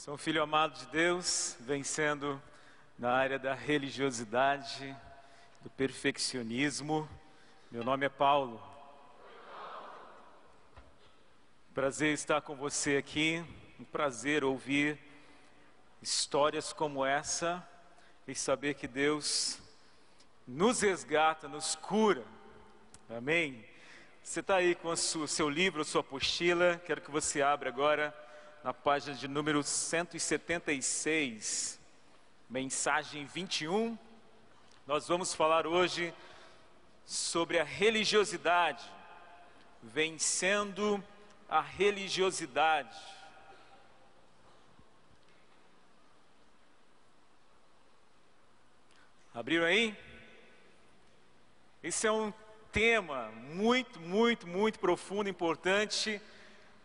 Sou um filho amado de Deus, vencendo na área da religiosidade, do perfeccionismo. Meu nome é Paulo. Prazer estar com você aqui, um prazer ouvir histórias como essa e saber que Deus nos resgata, nos cura. Amém? Você está aí com o seu livro, a sua apostila, quero que você abra agora na página de número 176, mensagem 21. Nós vamos falar hoje sobre a religiosidade, vencendo a religiosidade. Abriram aí? Esse é um tema muito profundo, importante.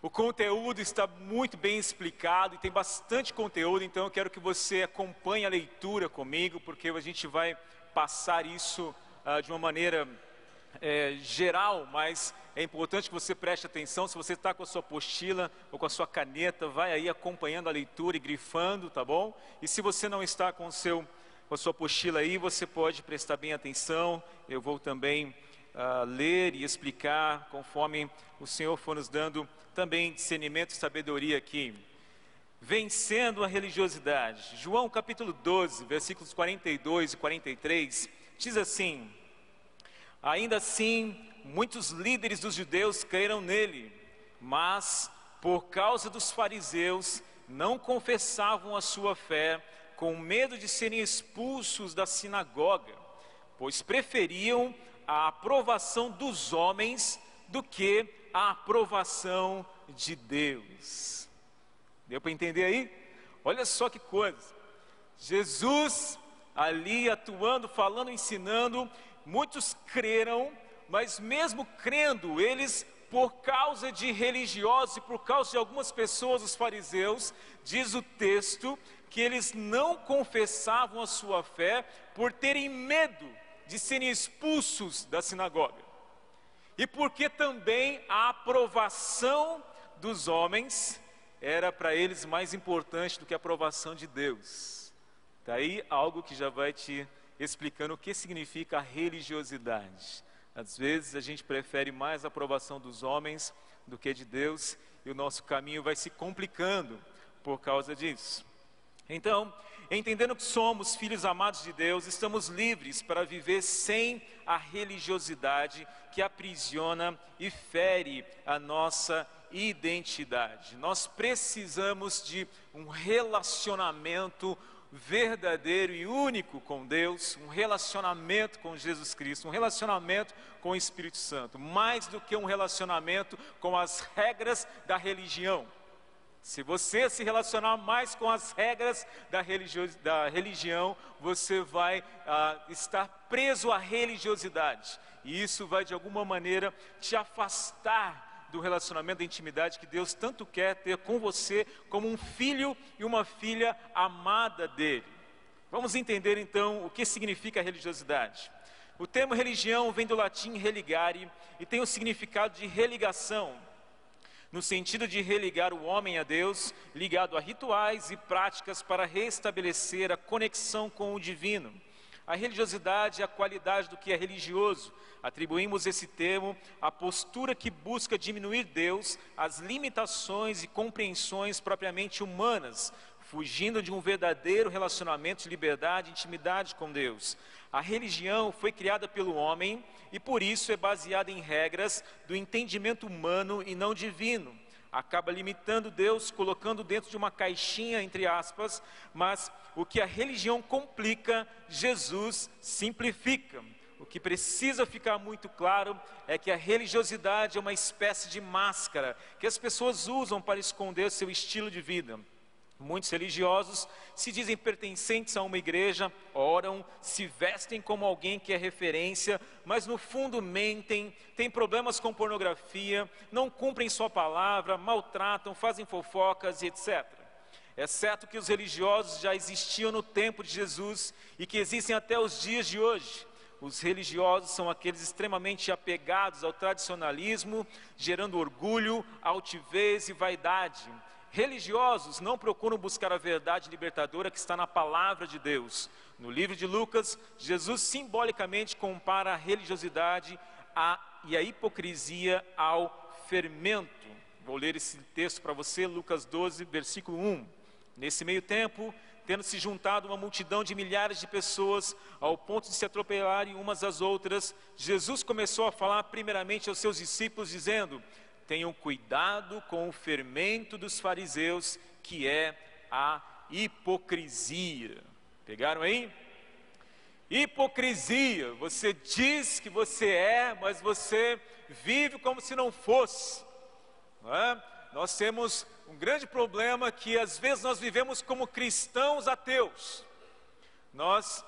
O conteúdo está muito bem explicado e tem bastante conteúdo, então eu quero que você acompanhe a leitura comigo, porque a gente vai passar isso de uma maneira geral, mas é importante que você preste atenção. Se você está com a sua apostila ou com a sua caneta, vai aí acompanhando a leitura e grifando, tá bom? E se você não está com a sua apostila aí, você pode prestar bem atenção. Eu vou também ler e explicar conforme o Senhor for nos dando também discernimento e sabedoria aqui. Vencendo a religiosidade. João capítulo 12, versículos 42 e 43, diz assim: ainda assim, muitos líderes dos judeus creram nele, mas por causa dos fariseus não confessavam a sua fé, com medo de serem expulsos da sinagoga, pois preferiam a aprovação dos homens do que a aprovação de Deus. Deu para entender aí? Olha só que coisa. Jesus ali atuando, falando, ensinando, muitos creram, mas mesmo crendo, eles, por causa de religiosos e por causa de algumas pessoas, os fariseus, diz o texto, que eles não confessavam a sua fé por terem medo de serem expulsos da sinagoga. E porque também a aprovação dos homens era para eles mais importante do que a aprovação de Deus. Está aí algo que já vai te explicando o que significa a religiosidade. Às vezes a gente prefere mais a aprovação dos homens do que de Deus, e o nosso caminho vai se complicando por causa disso. Então, entendendo que somos filhos amados de Deus, estamos livres para viver sem a religiosidade que aprisiona e fere a nossa identidade. Nós precisamos de um relacionamento verdadeiro e único com Deus, um relacionamento com Jesus Cristo, um relacionamento com o Espírito Santo, mais do que um relacionamento com as regras da religião. Se você se relacionar mais com as regras da religião, você vai estar preso à religiosidade. E isso vai de alguma maneira te afastar do relacionamento, da intimidade que Deus tanto quer ter com você, como um filho e uma filha amada dele. Vamos entender então o que significa a religiosidade. O termo religião vem do latim religare e tem o significado de religação, no sentido de religar o homem a Deus, ligado a rituais e práticas para restabelecer a conexão com o divino. A religiosidade é a qualidade do que é religioso. Atribuímos esse termo à postura que busca diminuir Deus, as limitações e compreensões propriamente humanas, fugindo de um verdadeiro relacionamento de liberdade e intimidade com Deus. A religião foi criada pelo homem e por isso é baseada em regras do entendimento humano e não divino. Acaba limitando Deus, colocando dentro de uma caixinha, entre aspas, mas o que a religião complica, Jesus simplifica. O que precisa ficar muito claro é que a religiosidade é uma espécie de máscara que as pessoas usam para esconder seu estilo de vida. Muitos religiosos se dizem pertencentes a uma igreja, oram, se vestem como alguém que é referência, mas no fundo mentem, têm problemas com pornografia, não cumprem sua palavra, maltratam, fazem fofocas e etc. É certo que os religiosos já existiam no tempo de Jesus e que existem até os dias de hoje. Os religiosos são aqueles extremamente apegados ao tradicionalismo, gerando orgulho, altivez e vaidade. religiosos não procuram buscar a verdade libertadora que está na palavra de Deus. No livro de Lucas, Jesus simbolicamente compara a religiosidade e a hipocrisia ao fermento. Vou ler esse texto para você, Lucas 12, versículo 1. Nesse meio tempo, tendo se juntado uma multidão de milhares de pessoas, ao ponto de se atropelarem umas às outras, Jesus começou a falar primeiramente aos seus discípulos, dizendo: tenham cuidado com o fermento dos fariseus, que é a hipocrisia. Pegaram aí? Hipocrisia, você diz que você é, mas você vive como se não fosse. Não é? Nós temos um grande problema que às vezes nós vivemos como cristãos ateus. Nós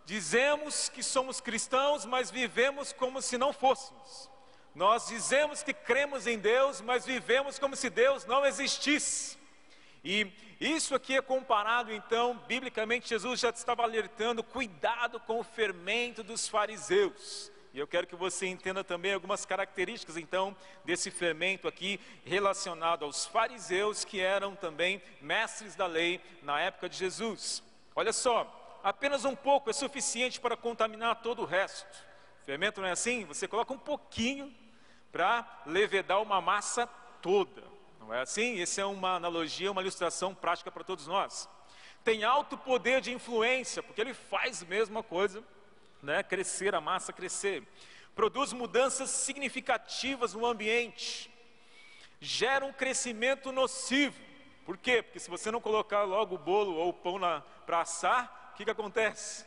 dizemos que somos cristãos, mas vivemos como se não fôssemos. Nós dizemos que cremos em Deus, mas vivemos como se Deus não existisse. E isso aqui é comparado, então, biblicamente, Jesus já estava alertando: cuidado com o fermento dos fariseus. E eu quero que você entenda também algumas características, então, desse fermento aqui, relacionado aos fariseus, que eram também mestres da lei na época de Jesus. Olha só, apenas um pouco é suficiente para contaminar todo o resto. Fermento não é assim? Você coloca um pouquinho para levedar uma massa toda. Não é assim? Essa é uma analogia, uma ilustração prática para todos nós. Tem alto poder de influência, porque ele faz a mesma coisa, né? Crescer, a massa crescer. Produz mudanças significativas no ambiente. Gera um crescimento nocivo. Por quê? Porque se você não colocar logo o bolo ou o pão para assar, o que acontece?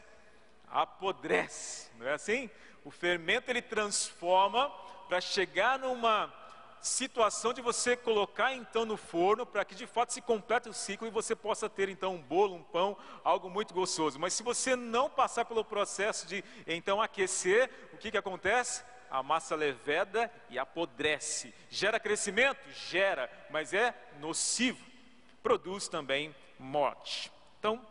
Apodrece, não é assim? O fermento ele transforma para chegar numa situação de você colocar então no forno, para que de fato se complete o ciclo e você possa ter então um bolo, um pão, algo muito gostoso. Mas se você não passar pelo processo de então aquecer, o que acontece? A massa leveda e apodrece. Gera crescimento? Gera, mas é nocivo. Produz também morte. Então,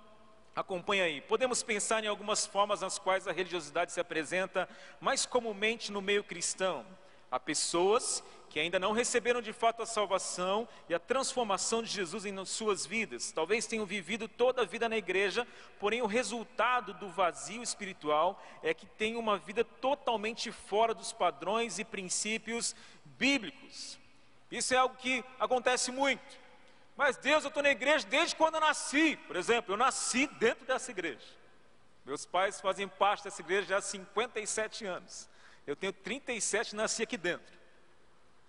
acompanha aí. Podemos pensar em algumas formas nas quais a religiosidade se apresenta mais comumente no meio cristão. Há pessoas que ainda não receberam de fato a salvação e a transformação de Jesus em suas vidas. Talvez tenham vivido toda a vida na igreja, porém o resultado do vazio espiritual é que têm uma vida totalmente fora dos padrões e princípios bíblicos. Isso é algo que acontece muito. Mas Deus, eu estou na igreja desde quando eu nasci. Por exemplo, eu nasci dentro dessa igreja. Meus pais fazem parte dessa igreja já há 57 anos. Eu tenho 37 e nasci aqui dentro.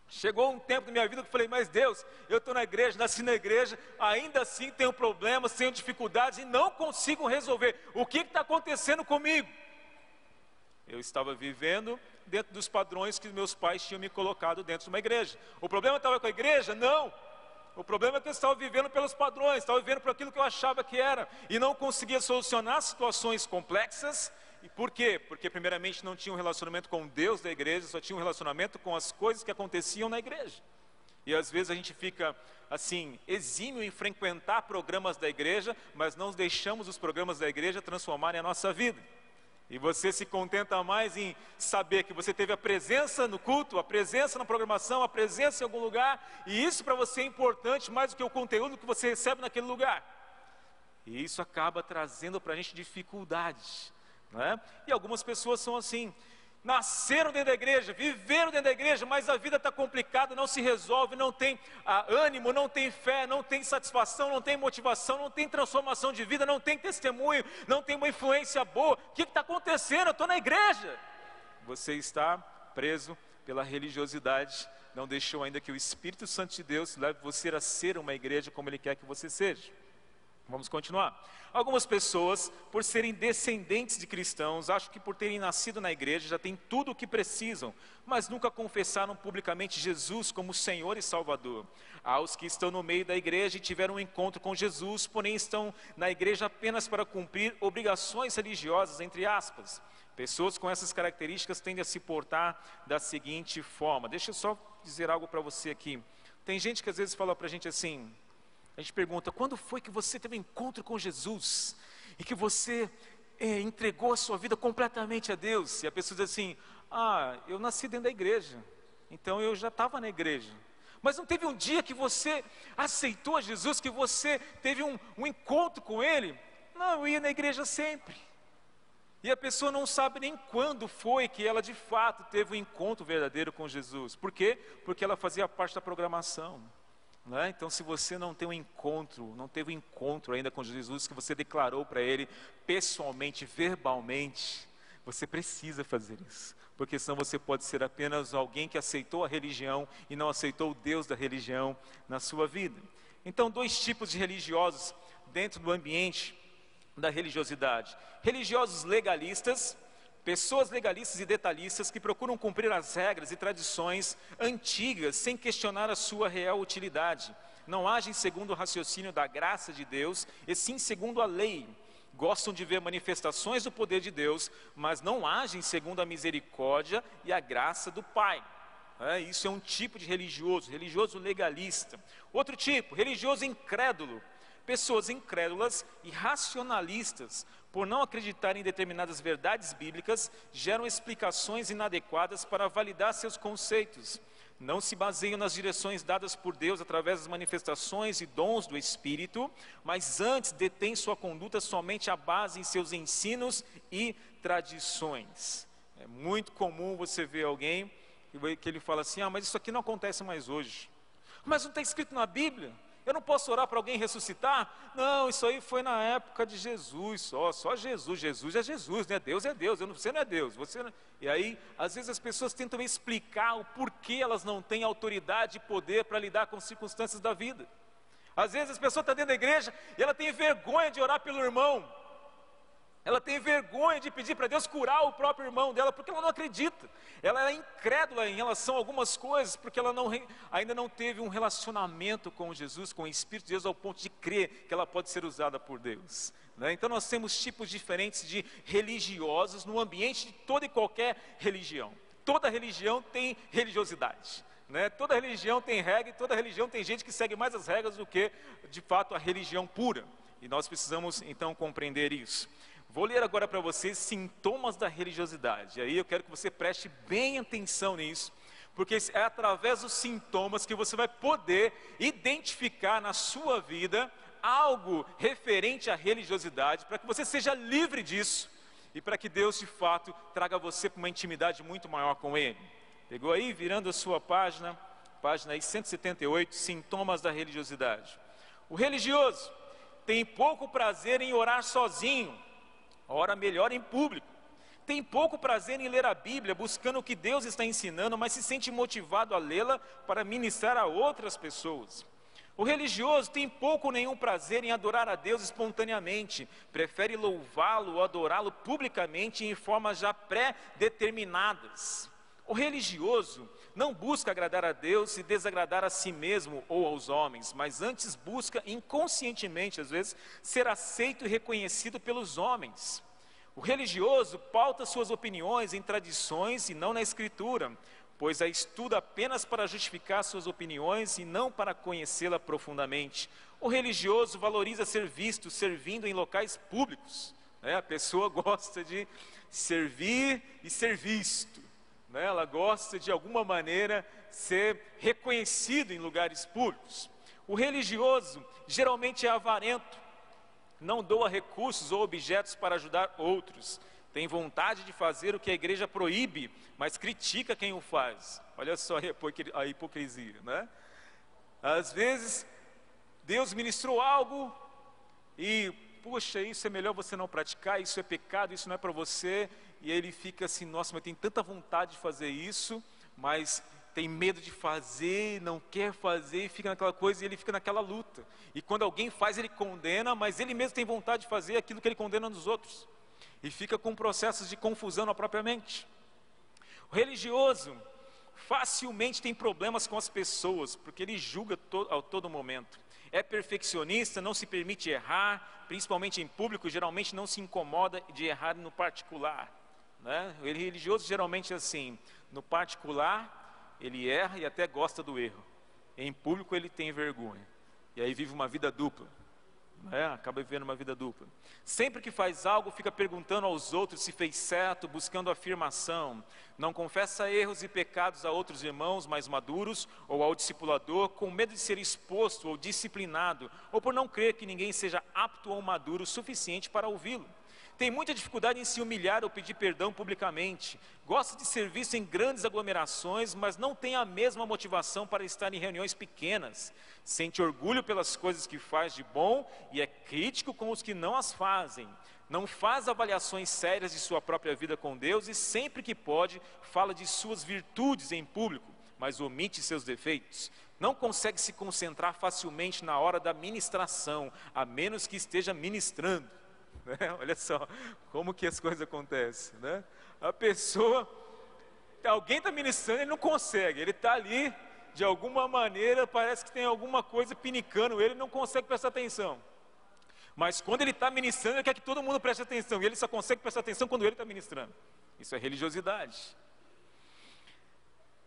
Chegou um tempo da minha vida que eu falei: mas Deus, eu estou na igreja, nasci na igreja, ainda assim tenho problemas, tenho dificuldades e não consigo resolver. O que está acontecendo comigo? Eu estava vivendo dentro dos padrões que meus pais tinham me colocado dentro de uma igreja. O problema estava com a igreja? Não. O problema é que eu estava vivendo pelos padrões, estava vivendo por aquilo que eu achava que era, e não conseguia solucionar situações complexas. E por quê? Porque primeiramente não tinha um relacionamento com Deus da igreja, só tinha um relacionamento com as coisas que aconteciam na igreja. E às vezes a gente fica assim, exímio em frequentar programas da igreja, mas não deixamos os programas da igreja transformarem a nossa vida. E você se contenta mais em saber que você teve a presença no culto, a presença na programação, a presença em algum lugar, e isso para você é importante mais do que o conteúdo que você recebe naquele lugar. E isso acaba trazendo para a gente dificuldades, não é? E algumas pessoas são assim, nasceram dentro da igreja, viveram dentro da igreja, mas a vida está complicada, não se resolve, não tem ânimo, não tem fé, não tem satisfação, não tem motivação, não tem transformação de vida, não tem testemunho, não tem uma influência boa. O que está acontecendo? Eu estou na igreja. Você está preso pela religiosidade, não deixou ainda que o Espírito Santo de Deus leve você a ser uma igreja como Ele quer que você seja. Vamos continuar. Algumas pessoas, por serem descendentes de cristãos, acham que por terem nascido na igreja já têm tudo o que precisam, mas nunca confessaram publicamente Jesus como Senhor e Salvador. Há os que estão no meio da igreja e tiveram um encontro com Jesus, porém estão na igreja apenas para cumprir obrigações religiosas, entre aspas. Pessoas com essas características tendem a se portar da seguinte forma. Deixa eu só dizer algo para você aqui. Tem gente que às vezes fala para a gente assim... A gente pergunta: quando foi que você teve um encontro com Jesus e que você entregou a sua vida completamente a Deus? E a pessoa diz assim: eu nasci dentro da igreja, então eu já estava na igreja. Mas não teve um dia que você aceitou a Jesus, que você teve um encontro com Ele? Não, eu ia na igreja sempre. E a pessoa não sabe nem quando foi que ela de fato teve um encontro verdadeiro com Jesus. Por quê? Porque ela fazia parte da programação. Né? Então, se você não tem um encontro, não teve um encontro ainda com Jesus, que você declarou para Ele pessoalmente, verbalmente, você precisa fazer isso. Porque senão você pode ser apenas alguém que aceitou a religião e não aceitou o Deus da religião na sua vida. Então, dois tipos de religiosos dentro do ambiente da religiosidade: religiosos legalistas, pessoas legalistas e detalhistas que procuram cumprir as regras e tradições antigas sem questionar a sua real utilidade. Não agem segundo o raciocínio da graça de Deus, e sim segundo a lei. Gostam de ver manifestações do poder de Deus, mas não agem segundo a misericórdia e a graça do Pai. Isso é um tipo de religioso, religioso legalista. Outro tipo, religioso incrédulo. Pessoas incrédulas e racionalistas, por não acreditarem em determinadas verdades bíblicas, geram explicações inadequadas para validar seus conceitos. Não se baseiam nas direções dadas por Deus através das manifestações e dons do Espírito, mas antes detêm sua conduta somente à base em seus ensinos e tradições. É muito comum você ver alguém que ele fala assim: mas isso aqui não acontece mais hoje. Mas não está escrito na Bíblia? Eu não posso orar para alguém ressuscitar? Não, isso aí foi na época de Jesus, só Jesus. Jesus é Jesus, né? Deus é Deus, você não é Deus. E aí, às vezes as pessoas tentam explicar o porquê elas não têm autoridade e poder para lidar com circunstâncias da vida. Às vezes as pessoas estão dentro da igreja e ela tem vergonha de orar pelo irmão. Ela tem vergonha de pedir para Deus curar o próprio irmão dela, porque ela não acredita. Ela é incrédula em relação a algumas coisas, porque ela ainda não teve um relacionamento com Jesus, com o Espírito de Deus, ao ponto de crer que ela pode ser usada por Deus. Né? Então nós temos tipos diferentes de religiosos no ambiente de toda e qualquer religião. Toda religião tem religiosidade. Né? Toda religião tem regra e toda religião tem gente que segue mais as regras do que, de fato, a religião pura. E nós precisamos, então, compreender isso. Vou ler agora para vocês sintomas da religiosidade. Aí eu quero que você preste bem atenção nisso, porque é através dos sintomas que você vai poder identificar na sua vida algo referente à religiosidade, para que você seja livre disso e para que Deus de fato traga você para uma intimidade muito maior com Ele. Pegou aí? Virando a sua página aí 178, sintomas da religiosidade. O religioso tem pouco prazer em orar sozinho, ora melhor em público. Tem pouco prazer em ler a Bíblia, buscando o que Deus está ensinando, mas se sente motivado a lê-la para ministrar a outras pessoas. O religioso tem pouco ou nenhum prazer em adorar a Deus espontaneamente, prefere louvá-lo ou adorá-lo publicamente em formas já pré-determinadas. O religioso não busca agradar a Deus e desagradar a si mesmo ou aos homens, mas antes busca inconscientemente, às vezes, ser aceito e reconhecido pelos homens. O religioso pauta suas opiniões em tradições e não na Escritura, pois a estuda apenas para justificar suas opiniões e não para conhecê-la profundamente. O religioso valoriza ser visto, servindo em locais públicos. A pessoa gosta de servir e ser visto. Ela gosta de alguma maneira ser reconhecido em lugares públicos. O religioso geralmente é avarento, não doa recursos ou objetos para ajudar outros, tem vontade de fazer o que a igreja proíbe, mas critica quem o faz. Olha só a hipocrisia, né? Às vezes Deus ministrou algo e, puxa, isso é melhor você não praticar, isso é pecado, isso não é para você. E ele fica assim: nossa, mas tem tanta vontade de fazer isso, mas tem medo de fazer, não quer fazer, e fica naquela coisa, e ele fica naquela luta. E quando alguém faz, ele condena, mas ele mesmo tem vontade de fazer aquilo que ele condena nos outros. E fica com processos de confusão na própria mente. O religioso facilmente tem problemas com as pessoas, porque ele julga a todo momento. É perfeccionista, não se permite errar, principalmente em público, geralmente não se incomoda de errar no particular. Né? O religioso geralmente é assim: no particular ele erra e até gosta do erro, em público ele tem vergonha, e aí vive uma vida dupla. Acaba vivendo uma vida dupla. Sempre que faz algo, fica perguntando aos outros se fez certo, buscando afirmação. Não confessa erros e pecados a outros irmãos mais maduros ou ao discipulador, com medo de ser exposto ou disciplinado, ou por não crer que ninguém seja apto ou maduro o suficiente para ouvi-lo. Tem muita dificuldade em se humilhar ou pedir perdão publicamente. Gosta de ser visto em grandes aglomerações, mas não tem a mesma motivação para estar em reuniões pequenas. Sente orgulho pelas coisas que faz de bom e é crítico com os que não as fazem. Não faz avaliações sérias de sua própria vida com Deus e sempre que pode fala de suas virtudes em público, mas omite seus defeitos. Não consegue se concentrar facilmente na hora da ministração, a menos que esteja ministrando. Olha só como que as coisas acontecem, né? A pessoa, alguém está ministrando, ele não consegue, ele está ali, de alguma maneira, parece que tem alguma coisa pinicando ele, não consegue prestar atenção. Mas quando ele está ministrando, ele quer que todo mundo preste atenção, e ele só consegue prestar atenção quando ele está ministrando. Isso é religiosidade.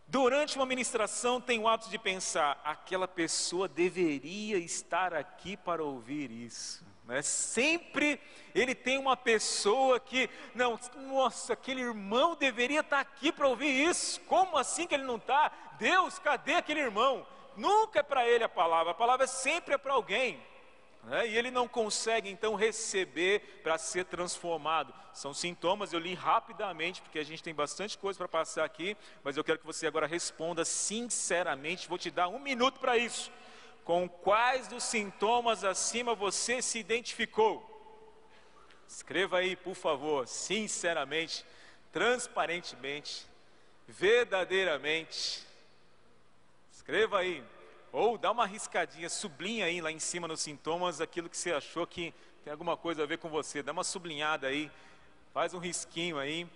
Durante uma ministração, tem o hábito de pensar, aquela pessoa deveria estar aqui para ouvir isso. Sempre ele tem uma pessoa que, não, nossa, aquele irmão deveria estar aqui para ouvir isso. Como assim que ele não está? Deus, cadê aquele irmão? Nunca é para ele a palavra sempre é para alguém. E ele não consegue então receber para ser transformado. São sintomas, eu li rapidamente, porque a gente tem bastante coisa para passar aqui, mas eu quero que você agora responda sinceramente, vou te dar 1 minuto para isso. Com quais dos sintomas acima você se identificou? Escreva aí, por favor, sinceramente, transparentemente, verdadeiramente. Escreva aí, ou dá uma riscadinha, sublinha aí lá em cima nos sintomas aquilo que você achou que tem alguma coisa a ver com você. Dá uma sublinhada aí, faz um risquinho aí,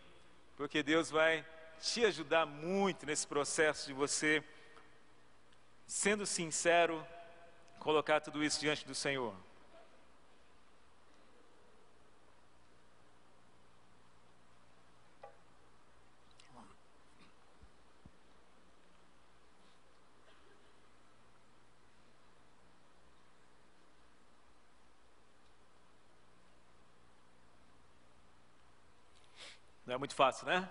porque Deus vai te ajudar muito nesse processo de você, sendo sincero, colocar tudo isso diante do Senhor. Não é muito fácil, né?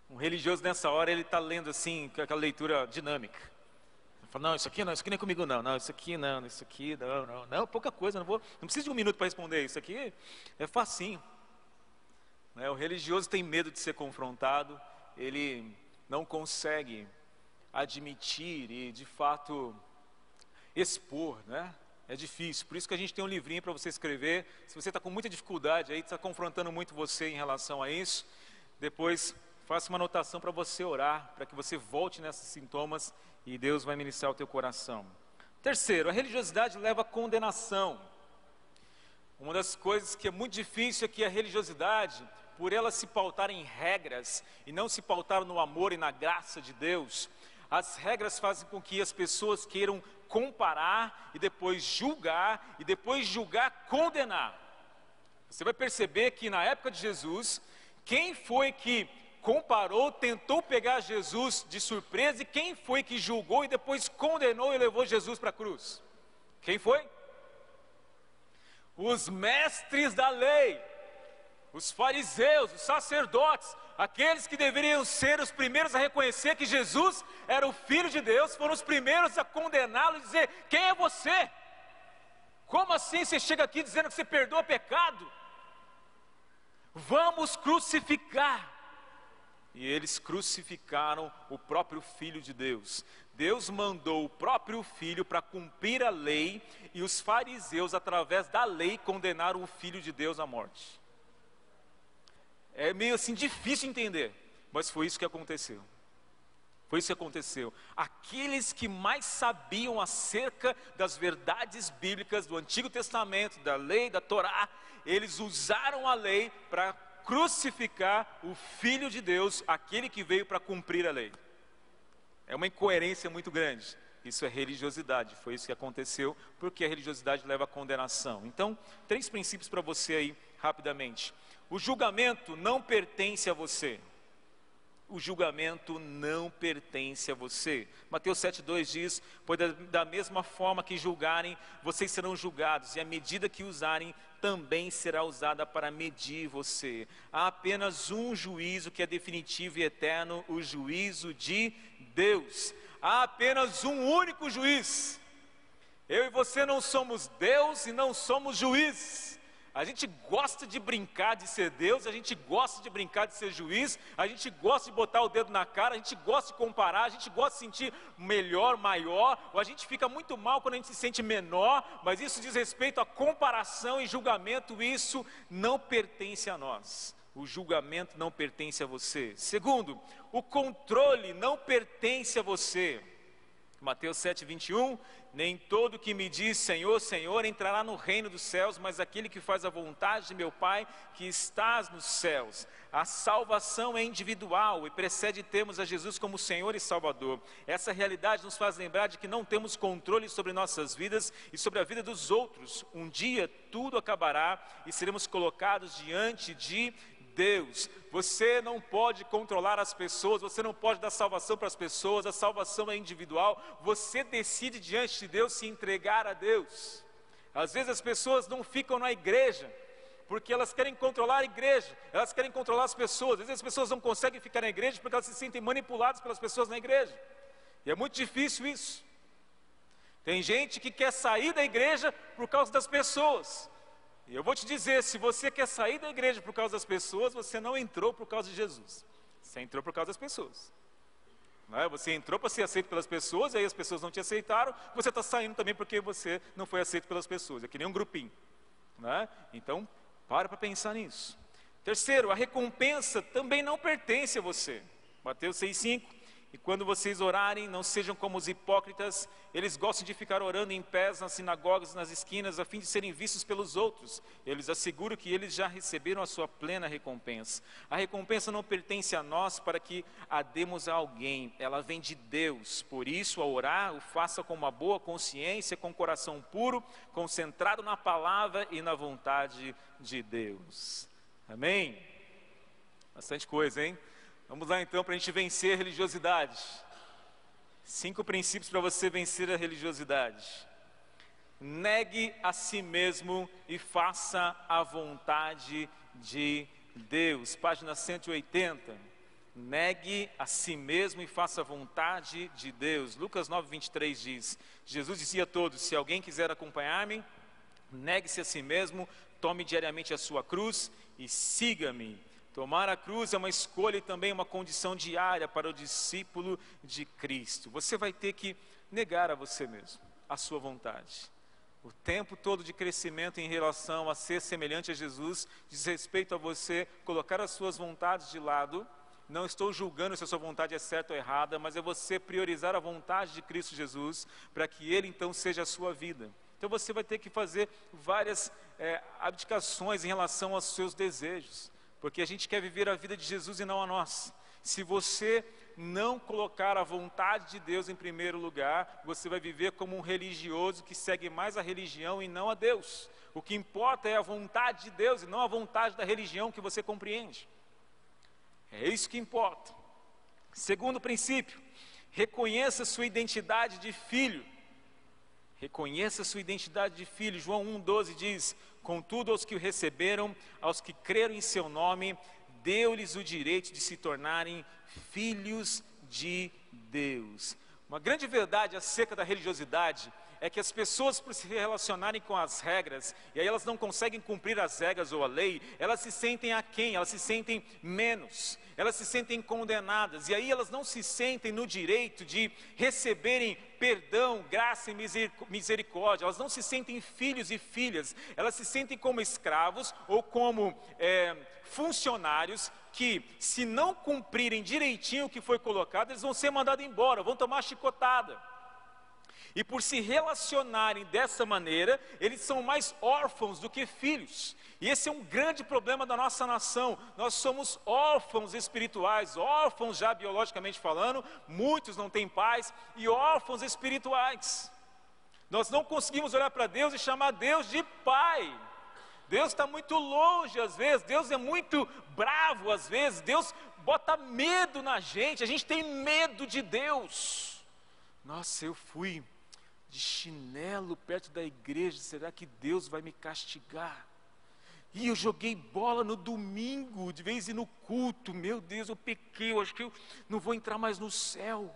Um religioso nessa hora, ele está lendo assim, com aquela leitura dinâmica. Fala, não, isso aqui não é comigo não, isso aqui não, pouca coisa, não preciso de 1 minuto para responder, isso aqui é facinho. O religioso tem medo de ser confrontado, ele não consegue admitir e de fato expor, né? É difícil, por isso que a gente tem um livrinho para você escrever. Se você está com muita dificuldade aí, está confrontando muito você em relação a isso, depois faça uma anotação para você orar, para que você volte nesses sintomas e Deus vai ministrar o teu coração. Terceiro, a religiosidade leva à condenação. Uma das coisas que é muito difícil é que a religiosidade, por ela se pautar em regras e não se pautar no amor e na graça de Deus, as regras fazem com que as pessoas queiram comparar e depois julgar condenar. Você vai perceber que na época de Jesus, quem foi que comparou, tentou pegar Jesus de surpresa, e quem foi que julgou e depois condenou e levou Jesus para a cruz? Quem foi? Os mestres da lei, os fariseus, os sacerdotes, aqueles que deveriam ser os primeiros a reconhecer que Jesus era o Filho de Deus, foram os primeiros a condená-lo e dizer, quem é você? Como assim você chega aqui dizendo que você perdoa pecado? Vamos crucificar. E eles crucificaram o próprio Filho de Deus. Deus mandou o próprio Filho para cumprir a lei, e os fariseus, através da lei, condenaram o Filho de Deus à morte. É meio assim difícil entender, mas foi isso que aconteceu. Foi isso que aconteceu. Aqueles que mais sabiam acerca das verdades bíblicas do Antigo Testamento, da lei, da Torá, eles usaram a lei para crucificar o Filho de Deus, aquele que veio para cumprir a lei. É uma incoerência muito grande. Isso é religiosidade, foi isso que aconteceu, porque a religiosidade leva à condenação. Então, 3 princípios para você aí, rapidamente. O julgamento não pertence a você. o julgamento não pertence a você. Mateus 7,2 diz: pois da mesma forma que julgarem, vocês serão julgados, e a medida que usarem também será usada para medir você. Há apenas um juízo que é definitivo e eterno, o juízo de Deus. Há apenas um único juiz. Eu e você não somos Deus e não somos juízes. A gente gosta de brincar de ser Deus, a gente gosta de brincar de ser juiz, a gente gosta de botar o dedo na cara, a gente gosta de comparar, a gente gosta de sentir melhor, maior, ou a gente fica muito mal quando a gente se sente menor, mas isso diz respeito à comparação e julgamento, isso não pertence a nós. O julgamento não pertence a você. Segundo, o controle não pertence a você. Mateus 7,21, nem todo que me diz Senhor, Senhor entrará no reino dos céus, mas aquele que faz a vontade de meu Pai que estás nos céus. A salvação é individual e precede termos a Jesus como Senhor e Salvador. Essa realidade nos faz lembrar de que não temos controle sobre nossas vidas e sobre a vida dos outros. Um dia tudo acabará e seremos colocados diante de Deus. Você não pode controlar as pessoas, você não pode dar salvação para as pessoas, a salvação é individual. Você decide diante de Deus se entregar a Deus. Às vezes as pessoas não ficam na igreja porque elas querem controlar a igreja, elas querem controlar as pessoas. Às vezes as pessoas não conseguem ficar na igreja porque elas se sentem manipuladas pelas pessoas na igreja, e é muito difícil isso. Tem gente que quer sair da igreja por causa das pessoas. E eu vou te dizer, se você quer sair da igreja por causa das pessoas, você não entrou por causa de Jesus. Você entrou por causa das pessoas. Não é? Você entrou para ser aceito pelas pessoas, e aí as pessoas não te aceitaram, você está saindo também porque você não foi aceito pelas pessoas. É que nem um grupinho. Não é? Então, para pensar nisso. Terceiro, a recompensa também não pertence a você. Mateus 6,5. E quando vocês orarem, não sejam como os hipócritas, eles gostam de ficar orando em pés nas sinagogas, nas esquinas, a fim de serem vistos pelos outros. Eu lhes asseguro que eles já receberam a sua plena recompensa. A recompensa não pertence a nós para que a demos a alguém, ela vem de Deus. Por isso, ao orar, o faça com uma boa consciência, com o coração puro, concentrado na palavra e na vontade de Deus. Amém? Bastante coisa, hein? Vamos lá então para a gente vencer a religiosidade. 5 princípios para você vencer a religiosidade. Negue a si mesmo e faça a vontade de Deus. Página 180. Negue a si mesmo e faça a vontade de Deus. Lucas 9:23 diz: Jesus dizia a todos: se alguém quiser acompanhar-me, negue-se a si mesmo, tome diariamente a sua cruz e siga-me. Tomar a cruz é uma escolha e também uma condição diária para o discípulo de Cristo. Você vai ter que negar a você mesmo, a sua vontade. O tempo todo de crescimento em relação a ser semelhante a Jesus diz respeito a você colocar as suas vontades de lado. Não estou julgando se a sua vontade é certa ou errada, mas é você priorizar a vontade de Cristo Jesus para que Ele então seja a sua vida. Então você vai ter que fazer várias abdicações em relação aos seus desejos. Porque a gente quer viver a vida de Jesus e não a nós. Se você não colocar a vontade de Deus em primeiro lugar, você vai viver como um religioso que segue mais a religião e não a Deus. O que importa é a vontade de Deus e não a vontade da religião que você compreende. É isso que importa. Segundo princípio, reconheça sua identidade de filho. Reconheça sua identidade de filho. João 1,12 diz: contudo, aos que o receberam, aos que creram em seu nome, deu-lhes o direito de se tornarem filhos de Deus. Uma grande verdade acerca da religiosidade é que as pessoas, por se relacionarem com as regras, e aí elas não conseguem cumprir as regras ou a lei, elas se sentem aquém, elas se sentem menos, elas se sentem condenadas, e aí elas não se sentem no direito de receberem perdão, graça e misericórdia, elas não se sentem filhos e filhas, elas se sentem como escravos ou como funcionários que, se não cumprirem direitinho o que foi colocado, eles vão ser mandados embora, vão tomar chicotada. E por se relacionarem dessa maneira, eles são mais órfãos do que filhos. E esse é um grande problema da nossa nação. Nós somos órfãos espirituais, órfãos já biologicamente falando, muitos não têm pais, e órfãos espirituais. Nós não conseguimos olhar para Deus e chamar Deus de Pai. Deus está muito longe às vezes, Deus é muito bravo às vezes, Deus bota medo na gente, a gente tem medo de Deus. Nossa, eu fui de chinelo perto da igreja, será que Deus vai me castigar? E eu joguei bola no domingo, de vez em no culto, meu Deus, eu pequei, eu acho que eu não vou entrar mais no céu.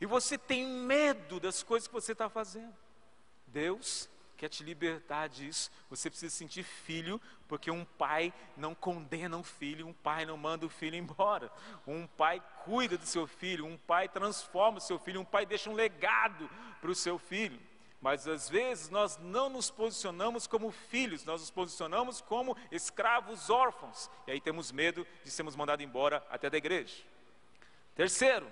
E você tem medo das coisas que você está fazendo. Deus quer te libertar disso. Você precisa se sentir filho, porque um pai não condena um filho, um pai não manda o filho embora. Um pai cuida do seu filho, um pai transforma o seu filho, um pai deixa um legado para o seu filho. Mas às vezes nós não nos posicionamos como filhos, nós nos posicionamos como escravos órfãos. E aí temos medo de sermos mandados embora até da igreja. Terceiro,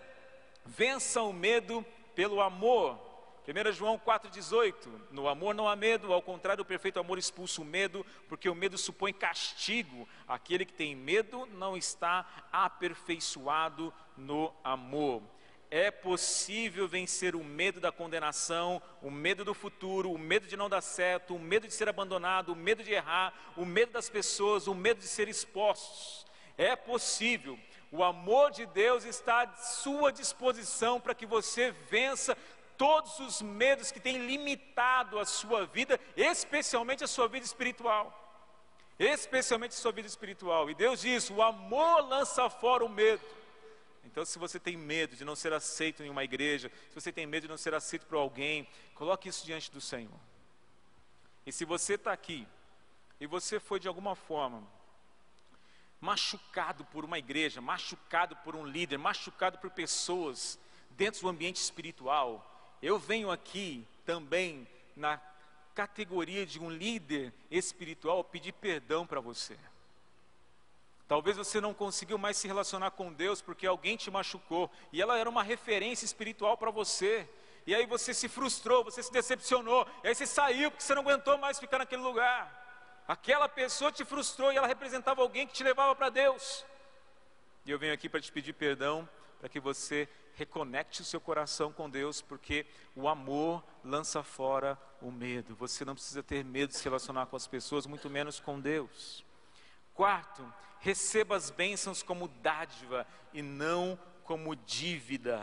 vença o medo pelo amor. 1 João 4,18, no amor não há medo, ao contrário, o perfeito amor expulsa o medo, porque o medo supõe castigo. Aquele que tem medo não está aperfeiçoado no amor. É possível vencer o medo da condenação, o medo do futuro, o medo de não dar certo, o medo de ser abandonado, o medo de errar, o medo das pessoas, o medo de ser expostos. É possível. O amor de Deus está à sua disposição para que você vença todos os medos que têm limitado a sua vida, especialmente a sua vida espiritual. Especialmente a sua vida espiritual. E Deus diz, o amor lança fora o medo. Então, se você tem medo de não ser aceito em uma igreja, se você tem medo de não ser aceito por alguém, coloque isso diante do Senhor. E se você está aqui, e você foi de alguma forma machucado por uma igreja, machucado por um líder, machucado por pessoas dentro do ambiente espiritual, eu venho aqui também na categoria de um líder espiritual pedir perdão para você. Talvez você não conseguiu mais se relacionar com Deus porque alguém te machucou e ela era uma referência espiritual para você. E aí você se frustrou, você se decepcionou, e aí você saiu porque você não aguentou mais ficar naquele lugar. Aquela pessoa te frustrou e ela representava alguém que te levava para Deus. E eu venho aqui para te pedir perdão, para que você reconecte o seu coração com Deus, porque o amor lança fora o medo. Você não precisa ter medo de se relacionar com as pessoas, muito menos com Deus. Quarto, receba as bênçãos como dádiva e não como dívida.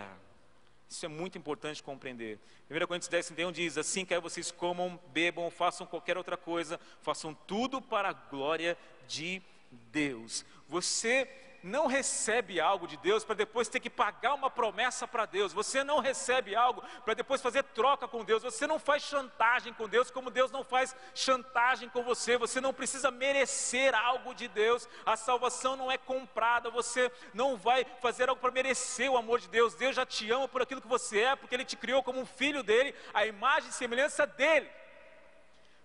Isso é muito importante compreender. 1 Coríntios 10:31 diz, assim quer vocês comam, bebam, façam qualquer outra coisa, façam tudo para a glória de Deus. Você não recebe algo de Deus para depois ter que pagar uma promessa para Deus. Você não recebe algo para depois fazer troca com Deus. Você não faz chantagem com Deus, como Deus não faz chantagem com você. Você não precisa merecer algo de Deus. A salvação não é comprada. Você não vai fazer algo para merecer o amor de Deus. Deus já te ama por aquilo que você é, porque Ele te criou como um filho dEle, a imagem e semelhança dEle.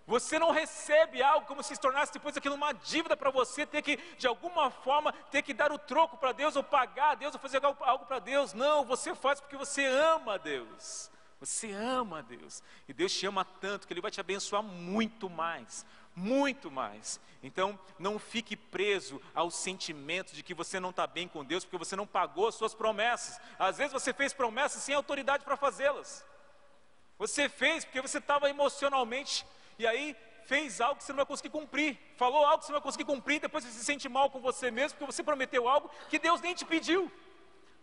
Você não recebe algo como se tornasse depois aquilo uma dívida para você, ter que, de alguma forma, ter que dar o troco para Deus, ou pagar a Deus, ou fazer algo para Deus. Não, você faz porque você ama a Deus. Você ama a Deus. E Deus te ama tanto que Ele vai te abençoar muito mais. Muito mais. Então, não fique preso ao sentimento de que você não está bem com Deus, porque você não pagou as suas promessas. Às vezes você fez promessas sem autoridade para fazê-las. Você fez porque você estava emocionalmente... E aí fez algo que você não vai conseguir cumprir. Falou algo que você não vai conseguir cumprir. Depois você se sente mal com você mesmo, porque você prometeu algo que Deus nem te pediu.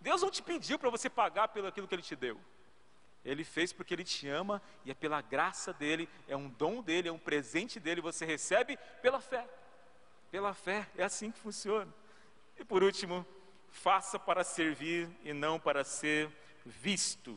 Deus não te pediu para você pagar pelo aquilo que Ele te deu. Ele fez porque Ele te ama. E é pela graça dEle, é um dom dEle, é um presente dEle. Você recebe pela fé. Pela fé, é assim que funciona. E por último, faça para servir e não para ser visto.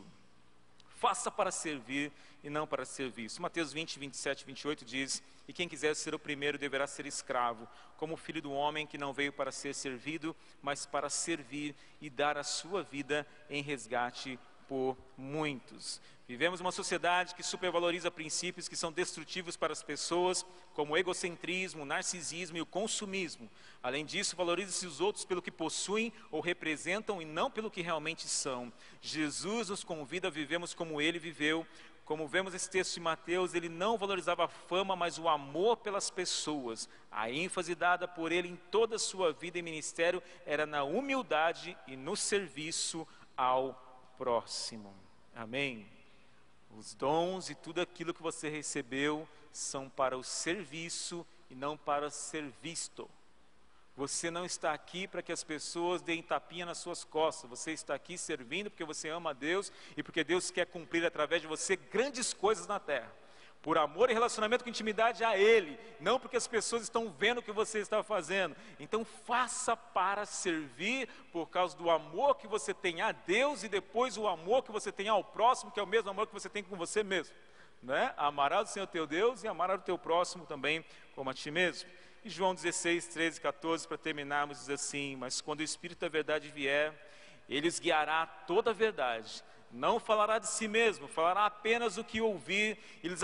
Faça para servir e não para ser visto. Mateus 20, 27, 28 diz, e quem quiser ser o primeiro deverá ser escravo, como o filho do homem que não veio para ser servido, mas para servir e dar a sua vida em resgate por muitos. Vivemos uma sociedade que supervaloriza princípios que são destrutivos para as pessoas, como o egocentrismo, o narcisismo e o consumismo. Além disso, valoriza-se os outros pelo que possuem ou representam e não pelo que realmente são. Jesus nos convida a vivermos como Ele viveu. Como vemos nesse texto de Mateus, Ele não valorizava a fama, mas o amor pelas pessoas. A ênfase dada por Ele em toda a sua vida e ministério era na humildade e no serviço ao próximo. Amém? Os dons e tudo aquilo que você recebeu são para o serviço e não para ser visto. Você não está aqui para que as pessoas deem tapinha nas suas costas. Você está aqui servindo porque você ama a Deus e porque Deus quer cumprir através de você grandes coisas na terra. Por amor e relacionamento com intimidade a Ele, não porque as pessoas estão vendo o que você está fazendo. Então faça para servir por causa do amor que você tem a Deus e depois o amor que você tem ao próximo, que é o mesmo amor que você tem com você mesmo. Né? Amarás o Senhor teu Deus e amarás o teu próximo também como a ti mesmo. E João 16, 13 e 14, para terminarmos, diz assim: mas quando o Espírito da verdade vier, Ele os guiará a toda a verdade. Não falará de si mesmo, falará apenas o que ouvir, e lhes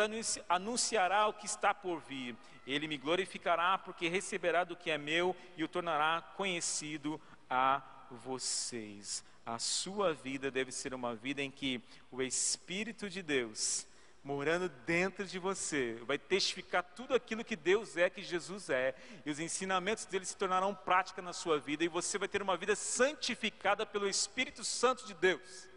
anunciará o que está por vir. Ele me glorificará, porque receberá do que é meu e o tornará conhecido a vocês. A sua vida deve ser uma vida em que o Espírito de Deus, morando dentro de você, vai testificar tudo aquilo que Deus é, que Jesus é, e os ensinamentos dele se tornarão prática na sua vida, e você vai ter uma vida santificada pelo Espírito Santo de Deus.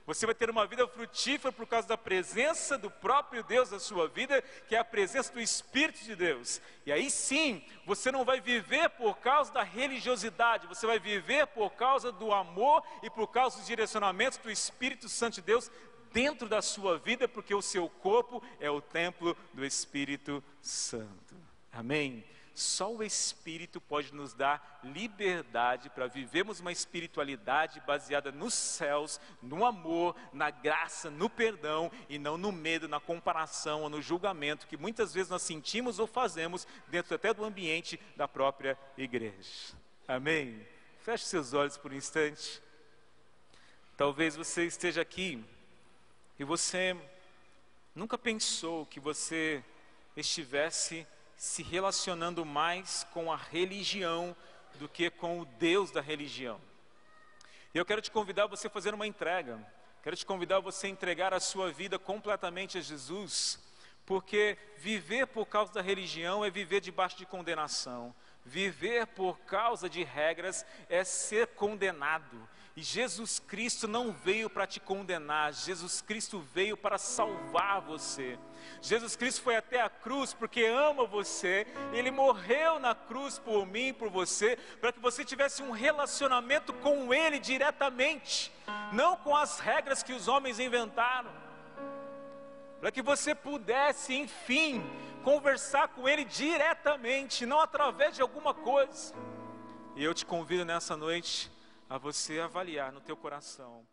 Você vai ter uma vida frutífera por causa da presença do próprio Deus na sua vida, que é a presença do Espírito de Deus. E aí sim, você não vai viver por causa da religiosidade, você vai viver por causa do amor e por causa dos direcionamentos do Espírito Santo de Deus dentro da sua vida, porque o seu corpo é o templo do Espírito Santo. Amém? Só o Espírito pode nos dar liberdade para vivermos uma espiritualidade baseada nos céus, no amor, na graça, no perdão e não no medo, na comparação ou no julgamento que muitas vezes nós sentimos ou fazemos dentro até do ambiente da própria igreja. Amém? Feche seus olhos por um instante. Talvez você esteja aqui e você nunca pensou que você estivesse se relacionando mais com a religião do que com o Deus da religião. E eu quero te convidar a você fazer uma entrega. Quero te convidar a você entregar a sua vida completamente a Jesus, porque viver por causa da religião é viver debaixo de condenação. Viver por causa de regras é ser condenado. E Jesus Cristo não veio para te condenar, Jesus Cristo veio para salvar você. Jesus Cristo foi até a cruz porque ama você, Ele morreu na cruz por mim e por você, para que você tivesse um relacionamento com Ele diretamente, não com as regras que os homens inventaram, para que você pudesse, enfim, conversar com Ele diretamente, não através de alguma coisa. E eu te convido nessa noite a você avaliar no teu coração